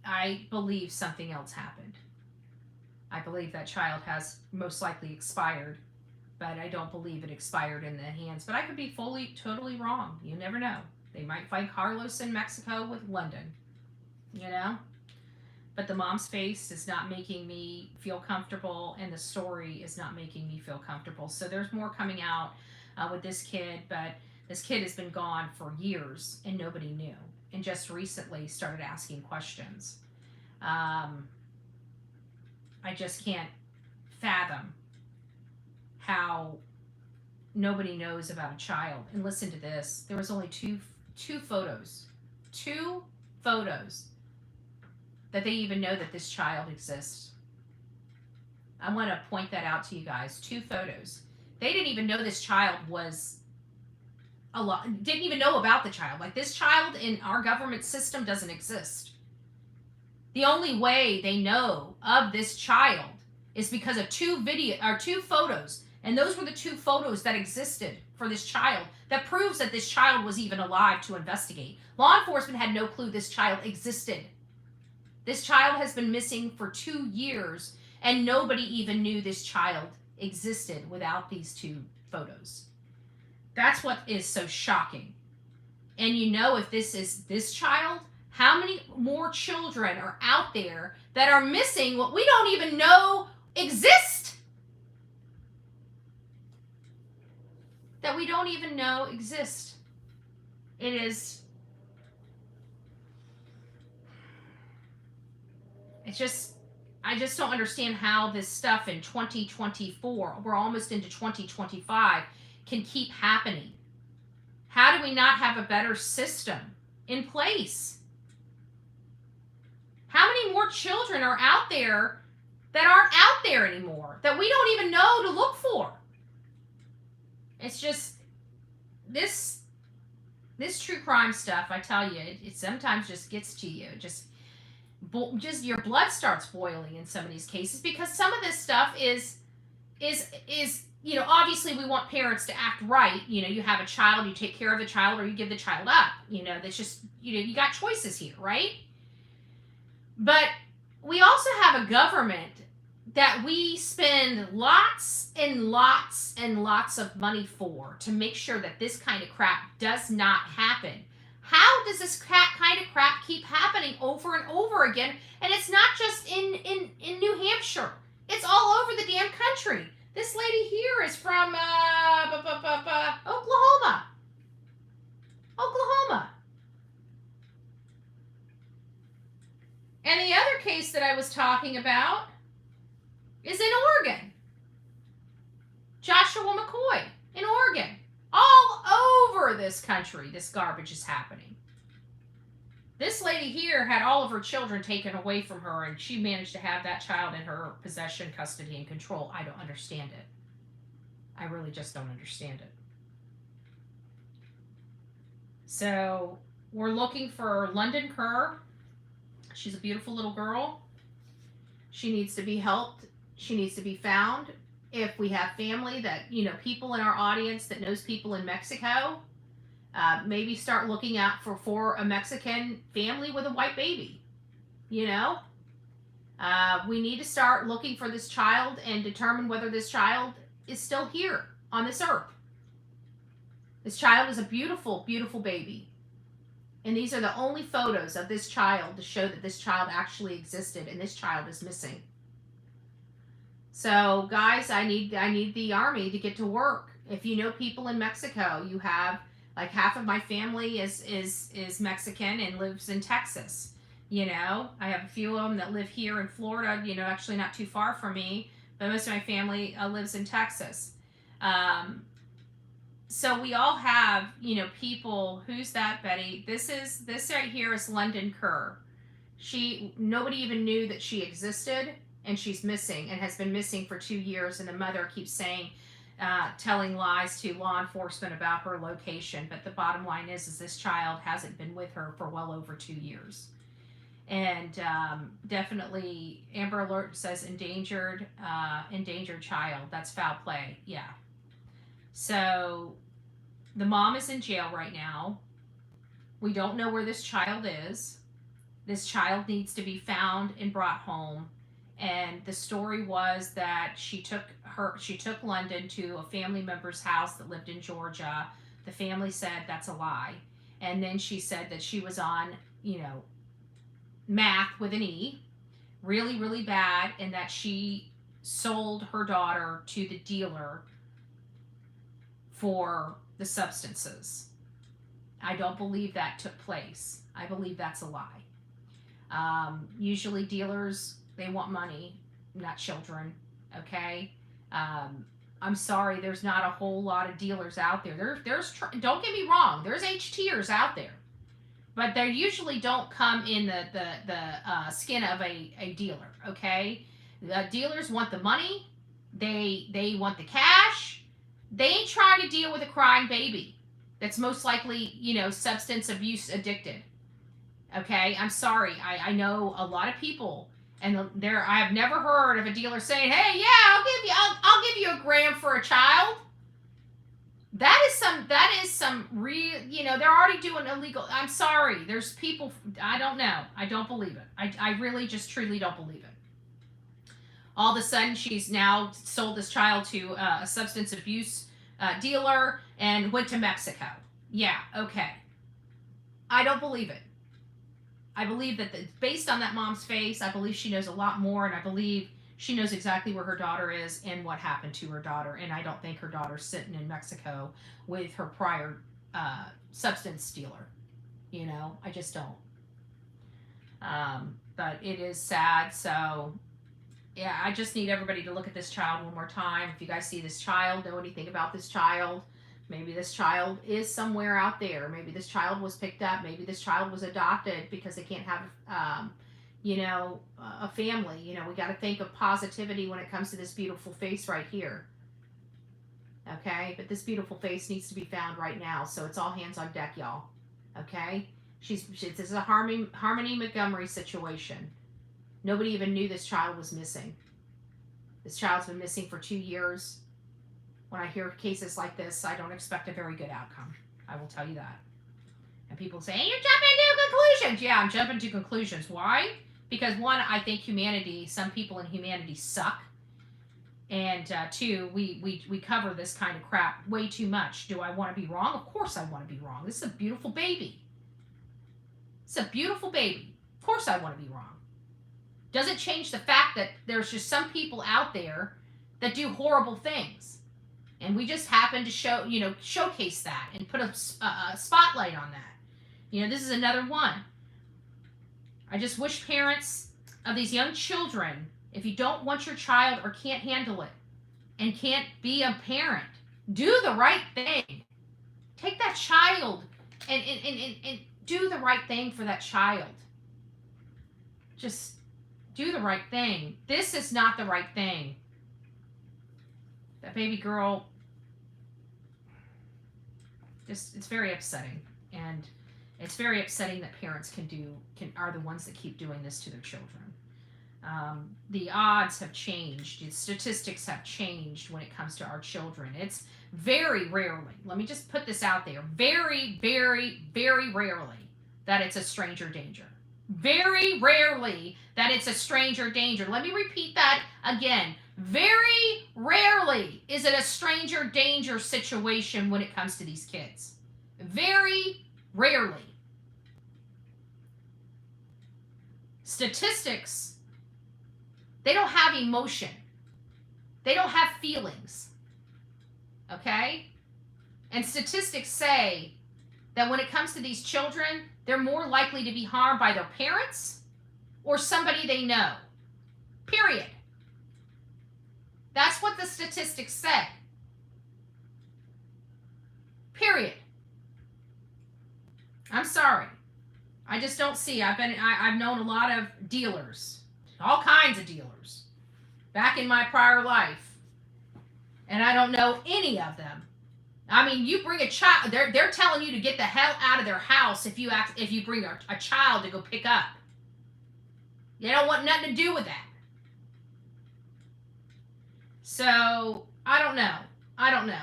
I believe something else happened. I believe that child has most likely expired, but I don't believe it expired in the hands. But I could be totally wrong. You never know. They might find Carlos in Mexico with London, you know? But the mom's face is not making me feel comfortable, and the story is not making me feel comfortable. So there's more coming out with this kid, but this kid has been gone for years, and nobody knew. And just recently started asking questions. I just can't fathom how nobody knows about a child. And listen to this. There was only two photos that they even know that this child exists. I want to point that out to you guys. 2 photos. They didn't even know this child was didn't even know about the child. Like, this child in our government system doesn't exist. The only way they know of this child is because of 2 photos. And those were the 2 photos that existed for this child that proves that this child was even alive to investigate. Law enforcement had no clue this child existed. This child has been missing for 2 years, and nobody even knew this child existed without these 2 photos. That's what is so shocking. And you know, if this is this child, how many more children are out there that are missing what we don't even know exist? That we don't even know exist. I just don't understand how this stuff in 2024, we're almost into 2025, can keep happening. How do we not have a better system in place? How many more children are out there that aren't out there anymore, that we don't even know to look for? It's just, this true crime stuff, I tell you, it sometimes just gets to you. Just your blood starts boiling in some of these cases, because some of this stuff is you know, obviously we want parents to act right. You know, you have a child, you take care of the child, or you give the child up. You know, that's just, you know, you got choices here, right? But we also have a government that we spend lots and lots and lots of money for to make sure that this kind of crap does not happen. How does this kind of crap keep happening over and over again? And it's not just in New Hampshire. It's all over the damn country. This lady here is from Oklahoma. And the other case that I was talking about is in Oregon. Joshua McCoy in Oregon. All over this country, this garbage is happening. This lady here had all of her children taken away from her, and she managed to have that child in her possession, custody, and control. I don't understand it. I really just don't understand it. So we're looking for London Cerr. She's a beautiful little girl. She needs to be helped. She needs to be found. If we have family that, you know, people in our audience that knows people in Mexico, maybe start looking out for a Mexican family with a white baby. You know, we need to start looking for this child and determine whether this child is still here on this earth. This child is a beautiful, beautiful baby. And these are the only photos of this child to show that this child actually existed, and this child is missing. So guys, I need the army to get to work. If you know people in Mexico, you have like half of my family is Mexican and lives in Texas. You know, I have a few of them that live here in Florida. You know, actually not too far from me, but most of my family lives in Texas. Um, so we all have, you know, people. Who's that, Betty? This right here is London Cerr. Nobody even knew that she existed, and she's missing and has been missing for 2 years. And the mother keeps saying, telling lies to law enforcement about her location. But the bottom line is this child hasn't been with her for well over 2 years. And definitely, Amber Alert says endangered child. That's foul play. Yeah. So the mom is in jail right now. We don't know where this child is. This child needs to be found and brought home. And the story was that she took London to a family member's house that lived in Georgia. The family said that's a lie. And then she said that she was on, you know, math with an E, really, really bad, and that she sold her daughter to the dealer for the substances. I don't believe that took place. I believe that's a lie. Usually dealers, they want money, not children. Okay. I'm sorry, there's not a whole lot of dealers out there. Don't get me wrong, there's HTers out there, but they usually don't come in the skin of a dealer. Okay. Dealers want the money. They want the cash. They ain't trying to deal with a crying baby that's most likely, you know, substance abuse addicted. Okay, I'm sorry. I know a lot of people, and I have never heard of a dealer saying, "Hey, yeah, I'll give you a gram for a child." That is some real, you know, they're already doing illegal. I'm sorry. There's people, I don't know. I don't believe it. I really just truly don't believe it. All of a sudden, she's now sold this child to a substance abuse dealer and went to Mexico. Yeah, okay. I don't believe it. I believe that based on that mom's face, I believe she knows a lot more, and I believe she knows exactly where her daughter is and what happened to her daughter. And I don't think her daughter's sitting in Mexico with her prior substance dealer. You know, I just don't. But it is sad. So, yeah, I just need everybody to look at this child one more time. If you guys see this child, know anything about this child, maybe this child is somewhere out there. Maybe this child was picked up. Maybe this child was adopted because they can't have, you know, a family. You know, we got to think of positivity when it comes to this beautiful face right here. Okay, but this beautiful face needs to be found right now. So it's all hands on deck, y'all. Okay, this is a Harmony Montgomery situation. Nobody even knew this child was missing. This child's been missing for 2 years. When I hear cases like this, I don't expect a very good outcome. I will tell you that. And people say, hey, you're jumping to conclusions. Yeah, I'm jumping to conclusions. Why? Because one, I think some people in humanity suck. And two, we cover this kind of crap way too much. Do I want to be wrong? Of course I want to be wrong. This is a beautiful baby. It's a beautiful baby. Of course I want to be wrong. Doesn't change the fact that there's just some people out there that do horrible things. And we just happen to showcase that and put a spotlight on that. You know, this is another one. I just wish parents of these young children, if you don't want your child or can't handle it and can't be a parent, do the right thing. Take that child and do the right thing for that child. Just do the right thing. This is not the right thing. That baby girl, it's very upsetting. And it's very upsetting that parents are the ones that keep doing this to their children. The odds have changed. The statistics have changed when it comes to our children. It's very rarely, let me just put this out there, very, very, very rarely that it's a stranger danger. Very rarely that it's a stranger danger. Let me repeat that again. Very rarely is it a stranger danger situation when it comes to these kids. Very rarely. Statistics, they don't have emotion. They don't have feelings. Okay? And statistics say that when it comes to these children, they're more likely to be harmed by their parents or somebody they know. Period. That's what the statistics say. Period. I'm sorry. I just don't see. I've known a lot of dealers, all kinds of dealers, back in my prior life, and I don't know any of them. I mean, you bring a child, they're telling you to get the hell out of their house if you bring a child to go pick up. They don't want nothing to do with that. So I don't know.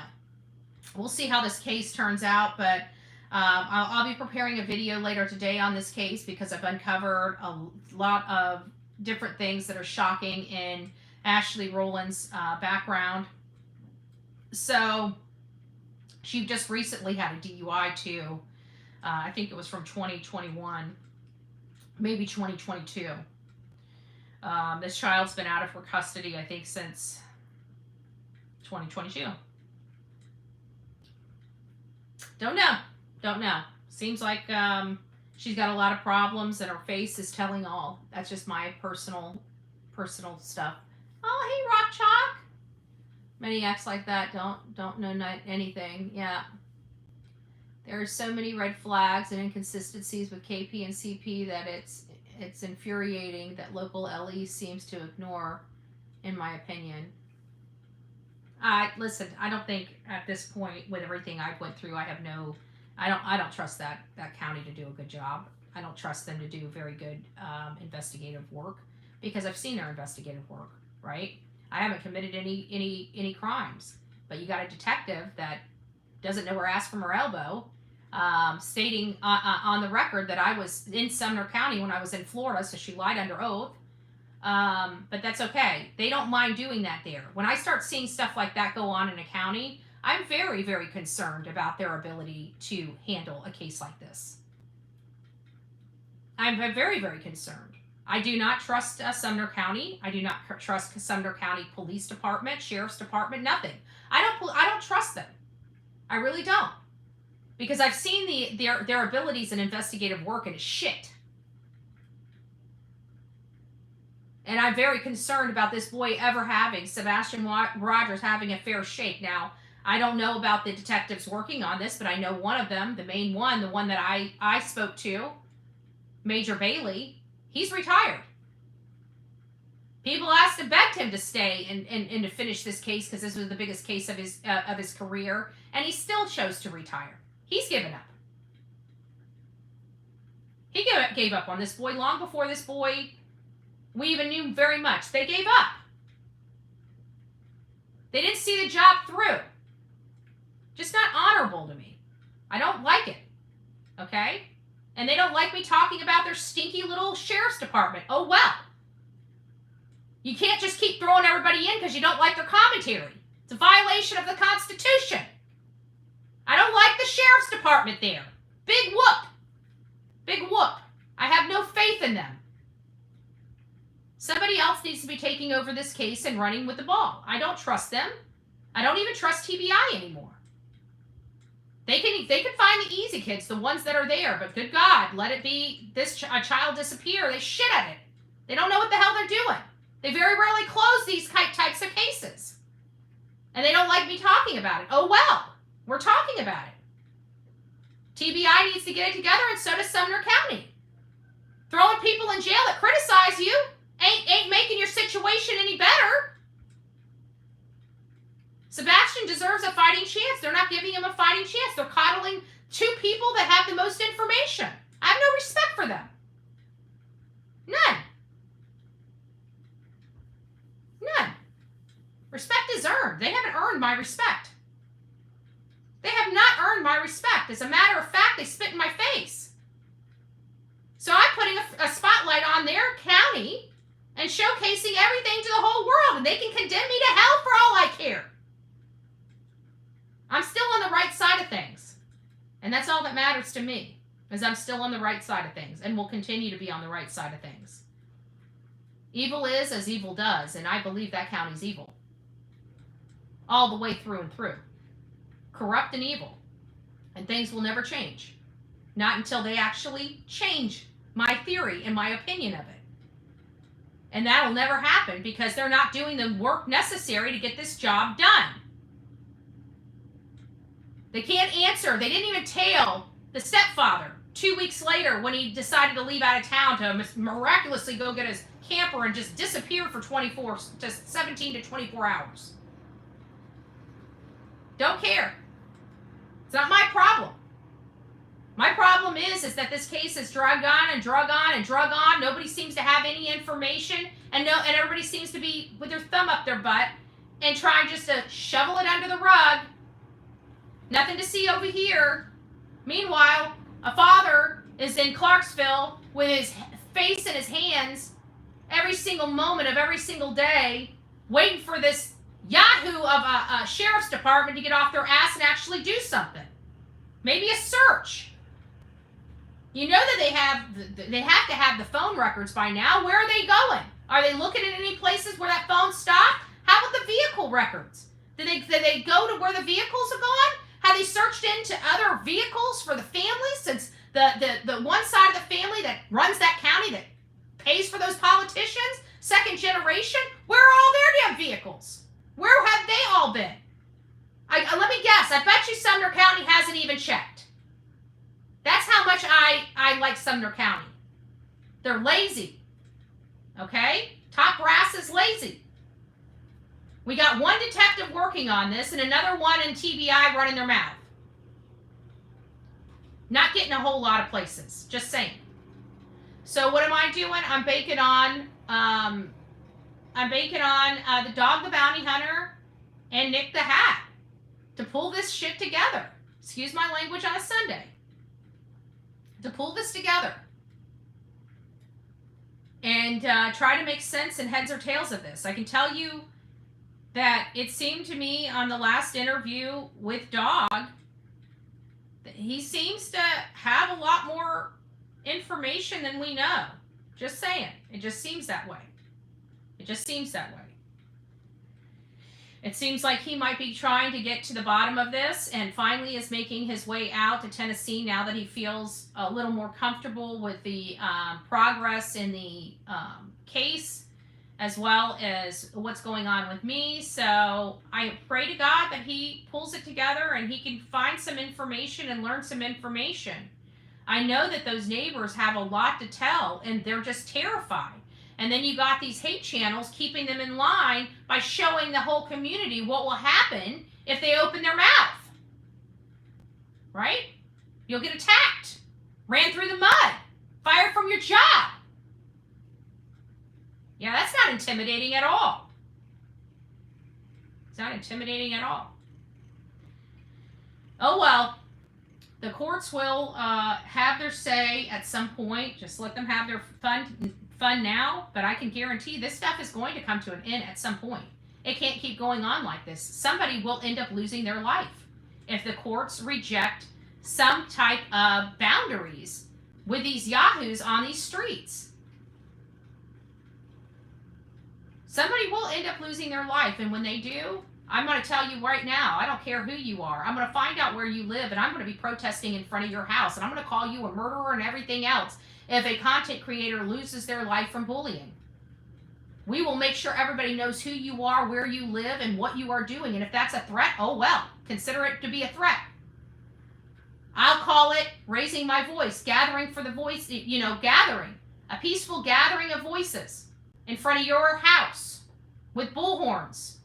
We'll see how this case turns out, but I'll be preparing a video later today on this case because I've uncovered a lot of different things that are shocking in Ashley Rowland's background. So she just recently had a DUI too. I think it was from 2021, maybe 2022. This child's been out of her custody, I think, since 2022. Don't know. Seems like she's got a lot of problems and her face is telling all. That's just my personal stuff. Oh, hey, Rock Chalk. Many acts like that don't know anything. Yeah. There are so many red flags and inconsistencies with KP and CP that it's infuriating that local LE seems to ignore, in my opinion. Listen, I don't think at this point with everything I've went through, I don't trust that county to do a good job. I don't trust them to do very good investigative work because I've seen their investigative work, right? I haven't committed any crimes, but you got a detective that doesn't know her ass from her elbow, stating on the record that I was in Sumner County when I was in Florida, so she lied under oath. But that's okay. They don't mind doing that there. When I start seeing stuff like that go on in a county, I'm very, very concerned about their ability to handle a case like this. I'm very, very concerned. I do not trust Sumner County. I do not trust Sumner County Police Department, Sheriff's Department, nothing. I don't trust them. I really don't. Because I've seen their abilities in investigative work and it's shit. And I'm very concerned about this boy Sebastian Rogers having a fair shake. Now, I don't know about the detectives working on this, but I know one of them, the main one, the one that I spoke to, Major Bailey, he's retired. People asked and begged him to stay and to finish this case because this was the biggest case of his career, and he still chose to retire. He's given up. He gave up on this boy long before this boy we even knew very much. They gave up. They didn't see the job through. Just not honorable to me. I don't like it. Okay? And they don't like me talking about their stinky little sheriff's department. Oh, well. You can't just keep throwing everybody in because you don't like their commentary. It's a violation of the Constitution. I don't like the sheriff's department there. Big whoop. Big whoop. I have no faith in them. Somebody else needs to be taking over this case and running with the ball. I don't trust them. I don't even trust TBI anymore. They can find the easy kids, the ones that are there, but good God, let it be a child disappear. They shit at it. They don't know what the hell they're doing. They very rarely close these types of cases. And they don't like me talking about it. Oh well, we're talking about it. TBI needs to get it together, and so does Sumner County. Throwing people in jail that criticize you ain't making your situation any better. Sebastian deserves a fighting chance. They're not giving him a fighting chance. They're coddling two people that have the most information. I have no respect for them. None. None. Respect is earned. They haven't earned my respect. They have not earned my respect. As a matter of fact, they spit in my face. So I'm putting a spotlight on their county and showcasing everything to the whole world, and they can condemn me to hell for all I care. I'm still on the right side of things, and that's all that matters to me, is I'm still on the right side of things, and will continue to be on the right side of things. Evil is as evil does, and I believe that county's evil. all the way through and through. Corrupt and evil. And things will never change. Not until they actually change my theory and my opinion of it. And that'll never happen because they're not doing the work necessary to get this job done. They can't answer. They didn't even tail the stepfather 2 weeks later when he decided to leave out of town to miraculously go get his camper and just disappear for 17 to 24 hours. Don't care. It's not my problem. My problem is that this case is drug on and drug on and drug on. Nobody seems to have any information, and everybody seems to be with their thumb up their butt and trying just to shovel it under the rug. Nothing to see over here. Meanwhile, a father is in Clarksville with his face in his hands every single moment of every single day, waiting for this yahoo of a sheriff's department to get off their ass and actually do something. Maybe a search. You know that they have to have the phone records by now. Where are they going? Are they looking at any places where that phone stopped? How about the vehicle records? Did they go to where the vehicles are gone? Have they searched into other vehicles for the family, since the one side of the family that runs that county, that pays for those politicians, second generation, where are all their damn vehicles? Where have they all been? Let me guess. I bet you Sumner County hasn't even checked. That's how much I like Sumner County. They're lazy. Okay? Top brass is lazy. We got one detective working on this and another one in TBI running their mouth. Not getting a whole lot of places. Just saying. So what am I doing? I'm banking on the Dog the Bounty Hunter and Nick the Hat to pull this shit together. Excuse my language on a Sunday. To pull this together. And try to make sense and heads or tails of this. I can tell you that it seemed to me on the last interview with Dog that he seems to have a lot more information than we know. Just saying. It just seems that way. It just seems that way. It seems like he might be trying to get to the bottom of this and finally is making his way out to Tennessee now that he feels a little more comfortable with the progress in the case, as well as what's going on with me. So I pray to God that he pulls it together and he can find some information and learn some information. I know that those neighbors have a lot to tell and they're just terrified. And then you got these hate channels keeping them in line by showing the whole community what will happen if they open their mouth. Right? You'll get attacked, ran through the mud, fired from your job. Yeah, that's not intimidating at all. It's not intimidating at all. Oh well, the courts will have their say at some point. Just let them have their fun now, but I can guarantee this stuff is going to come to an end at some point. It can't keep going on like this. Somebody will end up losing their life if the courts reject some type of boundaries with these yahoos on these streets. Somebody will end up losing their life, and when they do, I'm going to tell you right now, I don't care who you are. I'm going to find out where you live, and I'm going to be protesting in front of your house, and I'm going to call you a murderer and everything else if a content creator loses their life from bullying. We will make sure everybody knows who you are, where you live, and what you are doing. And if that's a threat, oh well, consider it to be a threat. I'll call it raising my voice, gathering for the voice, gathering. A peaceful gathering of voices in front of your house with bullhorns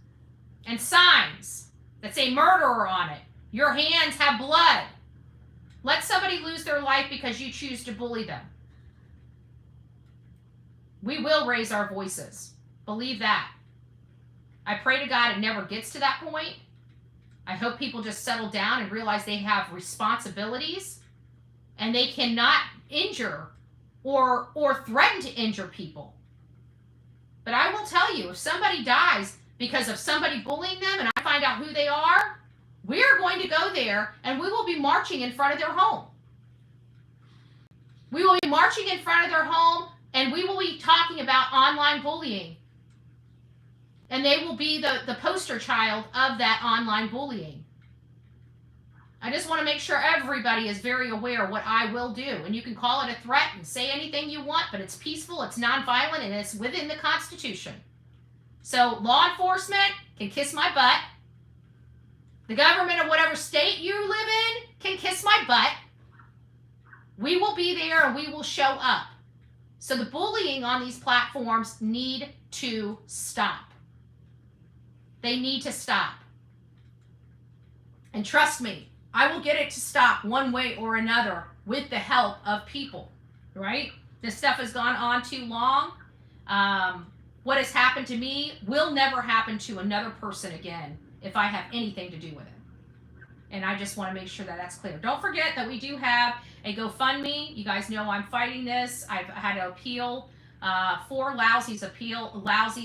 and signs that say murderer on it. Your hands have blood. Let somebody lose their life because you choose to bully them. We will raise our voices. Believe that. I pray to God it never gets to that point. I hope people just settle down and realize they have responsibilities and they cannot injure or threaten to injure people. But I will tell you, if somebody dies because of somebody bullying them and I find out who they are, we are going to go there and we will be marching in front of their home. We will be marching in front of their home and we will be talking about online bullying. And they will be the poster child of that online bullying. I just want to make sure everybody is very aware of what I will do. And you can call it a threat and say anything you want, but it's peaceful, it's nonviolent, and it's within the Constitution. So law enforcement can kiss my butt. The government of whatever state you live in can kiss my butt. We will be there and we will show up. So the bullying on these platforms need to stop. They need to stop. And trust me, I will get it to stop one way or another with the help of people, right? This stuff has gone on too long. What has happened to me will never happen to another person again if I have anything to do with it. And I just want to make sure that that's clear. Don't forget that we do have a GoFundMe. You guys know I'm fighting this. I've had to appeal 4 lousy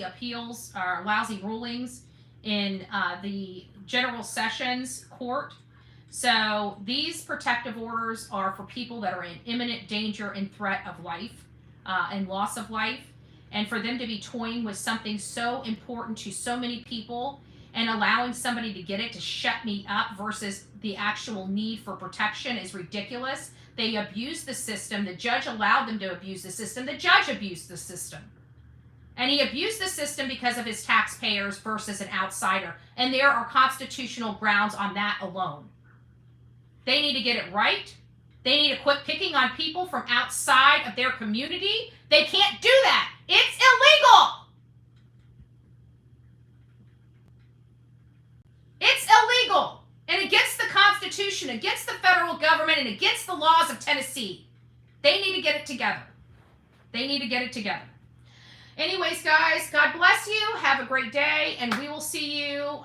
appeals or lousy rulings in the General Sessions Court. So these protective orders are for people that are in imminent danger and threat of life and loss of life. And for them to be toying with something so important to so many people and allowing somebody to get it to shut me up versus the actual need for protection is ridiculous. They abused the system. The judge allowed them to abuse the system. The judge abused the system. And he abused the system because of his taxpayers versus an outsider. And there are constitutional grounds on that alone. They need to get it right. They need to quit picking on people from outside of their community. They can't do that. It's illegal. It's illegal. And against the Constitution, against the federal government, and against the laws of Tennessee. They need to get it together. They need to get it together. Anyways, guys, God bless you. Have a great day, and we will see you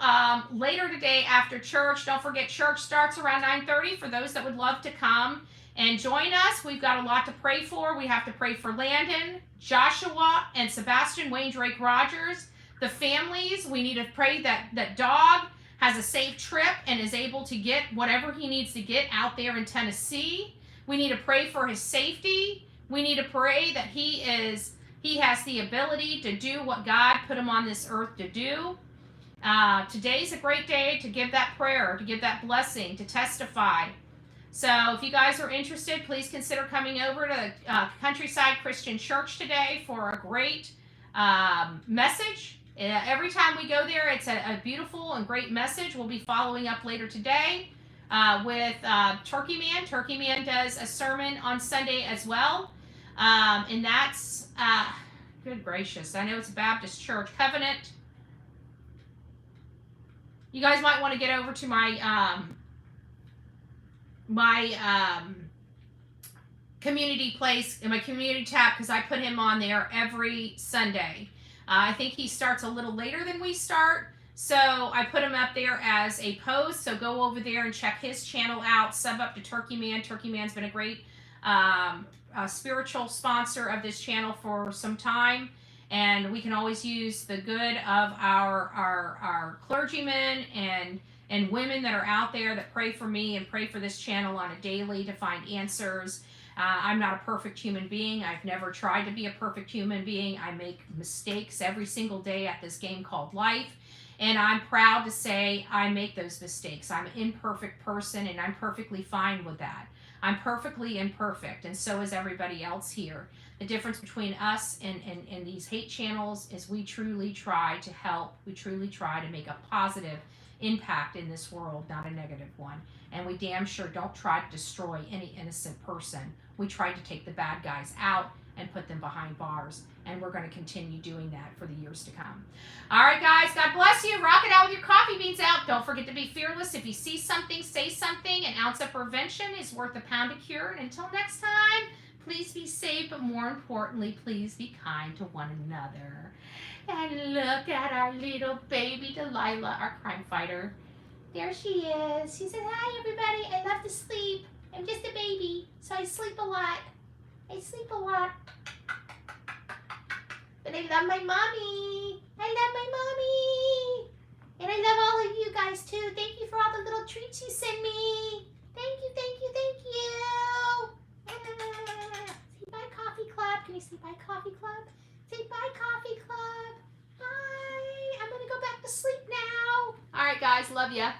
later today after church. Don't forget, church starts around 9:30 for those that would love to come and join us. We've got a lot to pray for. We have to pray for Landon, Joshua, and Sebastian Drake Rogers. The families, we need to pray that dog has a safe trip and is able to get whatever he needs to get out there in Tennessee. We need to pray for his safety. We need to pray that he has the ability to do what God put him on this earth to do. Today's a great day to give that prayer, to give that blessing, to testify. So if you guys are interested, please consider coming over to Countryside Christian Church today for a great message. Every time we go there, it's a beautiful and great message. We'll be following up later today with Turkey Man. Turkey Man does a sermon on Sunday as well. And that's, good gracious, I know it's a Baptist church. Covenant. You guys might want to get over to my community place, in my community tab, because I put him on there every Sunday. I think he starts a little later than we start, so I put him up there as a post. So go over there and check his channel out. Sub up to Turkey Man. Turkey Man's been a great spiritual sponsor of this channel for some time, and we can always use the good of our clergymen and women that are out there that pray for me and pray for this channel on a daily to find answers. I'm not a perfect human being. I've never tried to be a perfect human being. I make mistakes every single day at this game called life. And I'm proud to say I make those mistakes. I'm an imperfect person, and I'm perfectly fine with that. I'm perfectly imperfect, and so is everybody else here. The difference between us and these hate channels is we truly try to help. We truly try to make a positive impact in this world, not a negative one. And we damn sure don't try to destroy any innocent person. We try to take the bad guys out and put them behind bars. And we're going to continue doing that for the years to come. All right, guys, God bless you. Rock it out with your coffee beans out. Don't forget to be fearless. If you see something, say something. An ounce of prevention is worth a pound of cure. And until next time, please be safe, but more importantly, please be kind to one another. And look at our little baby Delilah, our crime fighter. There she is. She said, hi, everybody. I love to sleep. I'm just a baby, so I sleep a lot. I sleep a lot. But I love my mommy. I love my mommy. And I love all of you guys, too. Thank you for all the little treats you send me. Thank you, thank you, thank you. Say bye, Coffee Club. Can you say bye, Coffee Club? Say bye, Coffee Club. Bye. I'm to sleep now. All right, guys, love ya.